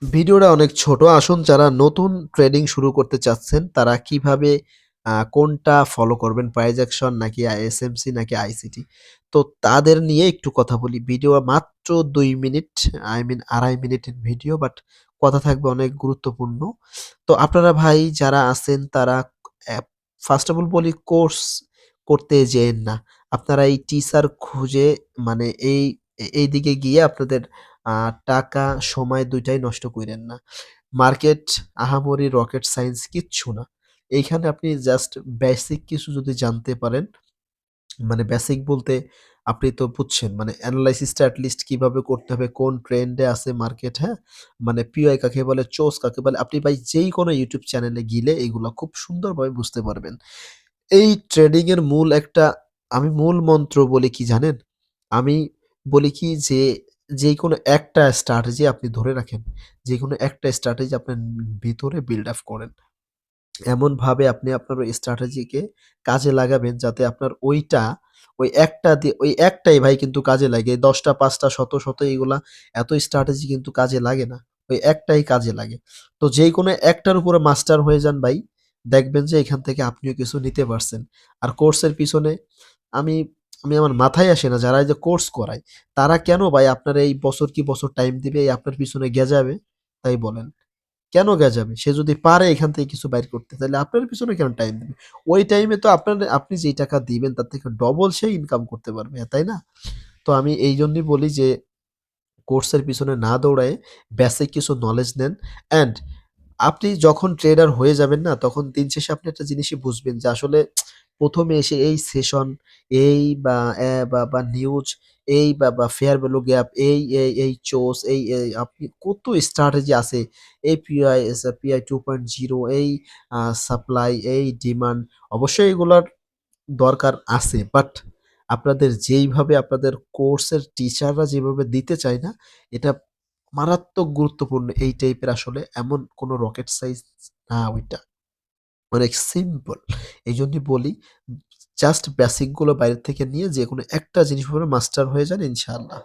ভিডিওটা অনেক ছোট। আসুন যারা নতুন ট্রেডিং শুরু করতে চাচ্ছেন, তারা কিভাবে কোনটা ফলো করবেন? প্রাইস অ্যাকশন নাকি এসএমসি নাকি আইসিটি? তো তাদের নিয়ে একটু কথা বলি। ভিডিও মাত্র ২ মিনিট, আই মিন ২.৫ মিনিটের ভিডিও, বাট কথা থাকবে অনেক গুরুত্বপূর্ণ। তো আপনারা ভাই যারা আছেন তারা অ্যাপ ফার্স্ট অফ অল বলি, কোর্স করতে যেয়েন না। আপনারা এই টিচার খুঁজে মানে এইদিকে গিয়ে আপনাদের আ টাকা, সময় ২ টাই নষ্ট কইরেন না। মার্কেট আহামরি রকেট সায়েন্স কিচ্ছু না। এইখানে আপনি জাস্ট বেসিক কিছু যদি জানতে পারেন, মানে বেসিক বলতে আপনি তো বুঝছেন, মানে এনালাইসিসটা এট লিস্ট কিভাবে করতে হবে, কোন ট্রেন্ডে আছে মার্কেট, হ্যাঁ? মানে পিওআই কাকে বলে, চোস কাকে বলে, আপনি ভাই যেইকোনো ইউটিউব চ্যানেলে গিলে এগুলা খুব সুন্দরভাবে বুঝতে পারবেন। এই ট্রেডিং এর মূল একটা আমি মূল মন্ত্র বলি কি জানেন? আমি বলি কি যে, যেকোনো একটা স্ট্র্যাটেজি আপনি ধরে রাখেন। যেকোনো একটা স্ট্র্যাটেজি আপনার ভিতরে বিল্ড আপ করেন। এমনভাবে আপনি আপনার ওই স্ট্র্যাটেজিকে কাজে লাগাবেন যাতে আপনার ওইটা ওই একটাই ভাই কিন্তু কাজে লাগে। ১০ টা ৫ টা শত এগুলা এত স্ট্র্যাটেজি কিন্তু কাজে লাগে না। ওই একটাই কাজে লাগে। তো যেকোনো একটার উপরে মাস্টার হয়ে যান ভাই। দেখবেন যে এখান থেকে আপনিও কিছু নিতে পারছেন। আর কোর্সের পিছনে আমি আমি আমার মাথায় আসে না যারা এই যে কোর্স করায়, তারা কেন ভাই আপনার এই বছর কি বছর টাইম দিবে, এই আপনার পিছনে গেজাবে? তাই বলেন। কেন গেজাবে? সে যদি পারে এখান থেকে কিছু বাইর করতে, তাহলে আপনার পিছনে কেন টাইম দিবে? ওই টাইমে তো আপনি যেই টাকা দিবেন তার থেকে ডবল সে ইনকাম করতে পারবে, তাই না? তো আমি এইজন্যই বলি যে কোর্সের পিছনে না দৌড়ায়ে বেসিক কিছু নলেজ নেন, অ্যান্ড আপনি যখন ট্রেডার হয়ে যাবেন না, তখন দিন শেষে আপনি একটা জিনিসই বুঝবেন যে আসলে ১ম এ এসে এই সেশন, এই বা বা নিউজ, বা ফেয়ার ভ্যালু গ্যাপ, এই চোস, আপনি কত স্ট্র্যাটেজি আছে। এই পিআই 2.0, এই সাপ্লাই, এই ডিমান্ড। অবশ্যই এগুলার দরকার আছে। বাট আপনাদের যেইভাবে আপনাদের কোর্সের টিচাররা যেভাবে দিতে চায় না, এটা মারাত্মক গুরুত্বপূর্ণ এই টাইপের আসলে এমন কোনো রকেট সাইন্স না ওইটা। অনেক সিম্পল। এইজন্যই বলি, জাস্ট বেসিক গুলো বাইরে থেকে নিয়ে যেকোনো একটা জিনিস উপরে মাস্টার হয়ে যান ইনশাআল্লাহ।